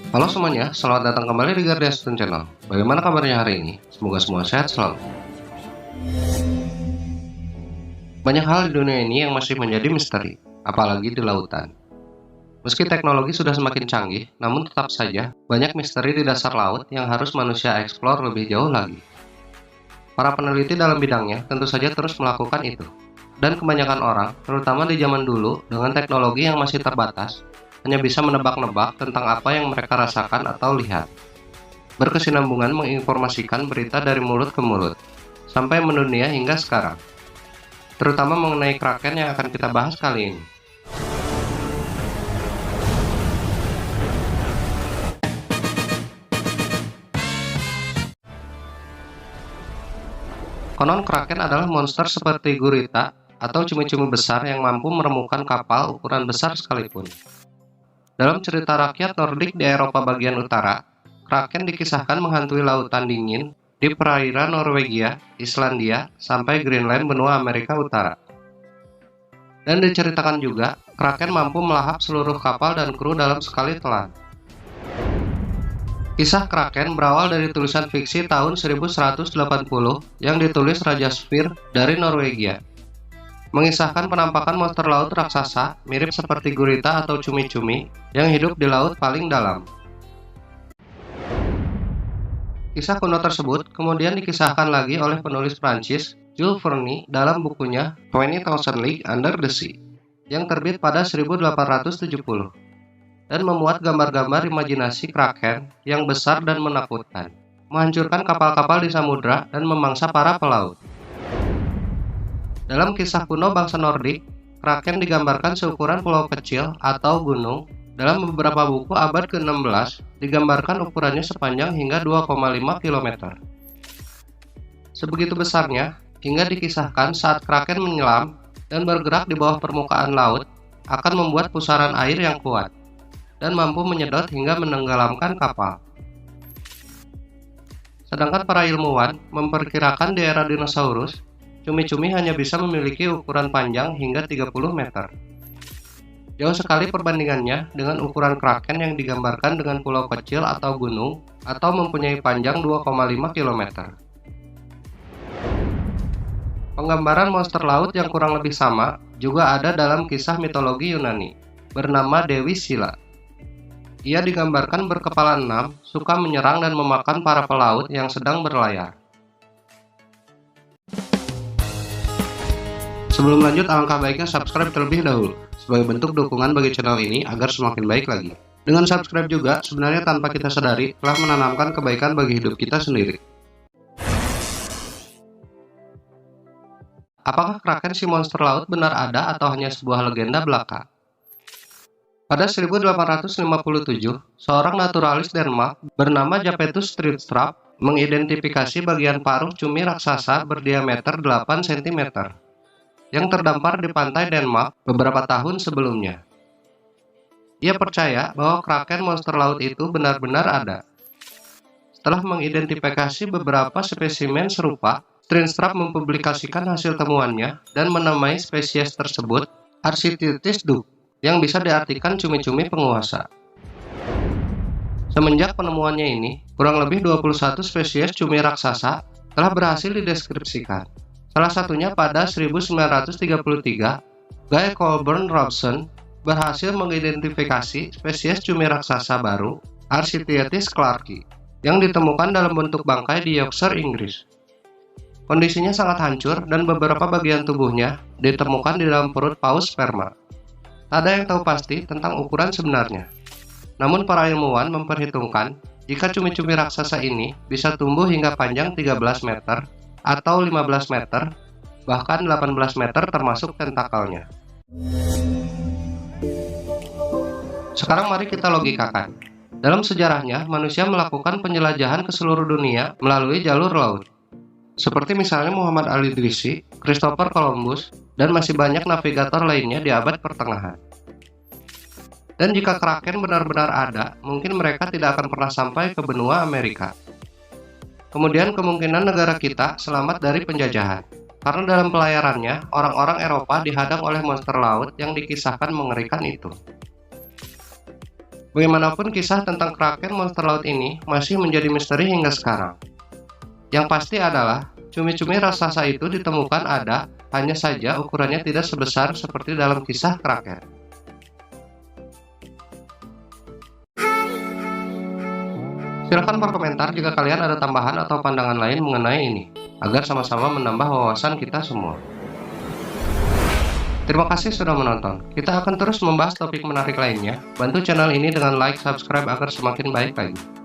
Halo semuanya, selamat datang kembali di Guardian Student Channel. Bagaimana kabarnya hari ini? Semoga semua sehat selalu. Banyak hal di dunia ini yang masih menjadi misteri, apalagi di lautan. Meski teknologi sudah semakin canggih, namun tetap saja banyak misteri di dasar laut yang harus manusia eksplor lebih jauh lagi. Para peneliti dalam bidangnya tentu saja terus melakukan itu. Dan kebanyakan orang, terutama di zaman dulu dengan teknologi yang masih terbatas, hanya bisa menebak-nebak tentang apa yang mereka rasakan atau lihat. Berkesinambungan menginformasikan berita dari mulut ke mulut, sampai mendunia hingga sekarang. Terutama mengenai kraken yang akan kita bahas kali ini. Konon kraken adalah monster seperti gurita atau cumi-cumi besar yang mampu meremukkan kapal ukuran besar sekalipun. Dalam cerita rakyat Nordik di Eropa bagian utara, kraken dikisahkan menghantui lautan dingin di perairan Norwegia, Islandia, sampai Greenland benua Amerika Utara. Dan diceritakan juga, kraken mampu melahap seluruh kapal dan kru dalam sekali telan. Kisah kraken berawal dari tulisan fiksi tahun 1180 yang ditulis Raja Svir dari Norwegia. Mengisahkan penampakan monster laut raksasa mirip seperti gurita atau cumi-cumi yang hidup di laut paling dalam. Kisah kuno tersebut kemudian dikisahkan lagi oleh penulis Prancis Jules Verne dalam bukunya 20,000 Leagues Under the Sea yang terbit pada 1870 dan memuat gambar-gambar imajinasi kraken yang besar dan menakutkan, menghancurkan kapal-kapal di samudra dan memangsa para pelaut. Dalam kisah kuno bangsa Nordik, kraken digambarkan seukuran pulau kecil atau gunung. Dalam beberapa buku abad ke-16, digambarkan ukurannya sepanjang hingga 2,5 km. Sebegitu besarnya, hingga dikisahkan saat kraken menyelam dan bergerak di bawah permukaan laut, akan membuat pusaran air yang kuat, dan mampu menyedot hingga menenggelamkan kapal. Sedangkan para ilmuwan memperkirakan di era dinosaurus, cumi-cumi hanya bisa memiliki ukuran panjang hingga 30 meter. Jauh sekali perbandingannya dengan ukuran kraken yang digambarkan dengan pulau kecil atau gunung, atau mempunyai panjang 2,5 km. Penggambaran monster laut yang kurang lebih sama juga ada dalam kisah mitologi Yunani, bernama Dewi Scylla. Ia digambarkan berkepala 6, suka menyerang dan memakan para pelaut yang sedang berlayar. Sebelum lanjut, alangkah baiknya subscribe terlebih dahulu, sebagai bentuk dukungan bagi channel ini agar semakin baik lagi. Dengan subscribe juga, sebenarnya tanpa kita sadari, telah menanamkan kebaikan bagi hidup kita sendiri. Apakah kraken si monster laut benar ada atau hanya sebuah legenda belaka? Pada 1857, seorang naturalis Denmark bernama Japetus Stridstrup mengidentifikasi bagian paruh cumi raksasa berdiameter 8 cm yang terdampar di pantai Denmark beberapa tahun sebelumnya. Ia percaya bahwa kraken monster laut itu benar-benar ada. Setelah mengidentifikasi beberapa spesimen serupa, Stridstrup mempublikasikan hasil temuannya dan menamai spesies tersebut Architeuthis duc, yang bisa diartikan cumi-cumi penguasa. Semenjak penemuannya ini, kurang lebih 21 spesies cumi raksasa telah berhasil dideskripsikan. Salah satunya pada 1933, Guy Colburn Robson berhasil mengidentifikasi spesies cumi raksasa baru, Architeuthis clarki, yang ditemukan dalam bentuk bangkai di Yorkshire, Inggris. Kondisinya sangat hancur dan beberapa bagian tubuhnya ditemukan di dalam perut paus sperma. Tak ada yang tahu pasti tentang ukuran sebenarnya. Namun para ilmuwan memperhitungkan jika cumi-cumi raksasa ini bisa tumbuh hingga panjang 13 meter atau 15 meter, bahkan 18 meter termasuk tentakelnya. Sekarang mari kita logikakan. Dalam sejarahnya, manusia melakukan penjelajahan ke seluruh dunia melalui jalur laut. Seperti misalnya Muhammad al-Idrisi, Christopher Columbus, dan masih banyak navigator lainnya di abad pertengahan. Dan jika kraken benar-benar ada, mungkin mereka tidak akan pernah sampai ke benua Amerika. Kemudian kemungkinan negara kita selamat dari penjajahan, karena dalam pelayarannya, orang-orang Eropa dihadang oleh monster laut yang dikisahkan mengerikan itu. Bagaimanapun, kisah tentang kraken monster laut ini masih menjadi misteri hingga sekarang. Yang pasti adalah, cumi-cumi raksasa itu ditemukan ada, hanya saja ukurannya tidak sebesar seperti dalam kisah kraken. Silahkan berkomentar jika kalian ada tambahan atau pandangan lain mengenai ini, agar sama-sama menambah wawasan kita semua. Terima kasih sudah menonton. Kita akan terus membahas topik menarik lainnya. Bantu channel ini dengan like, subscribe agar semakin baik lagi.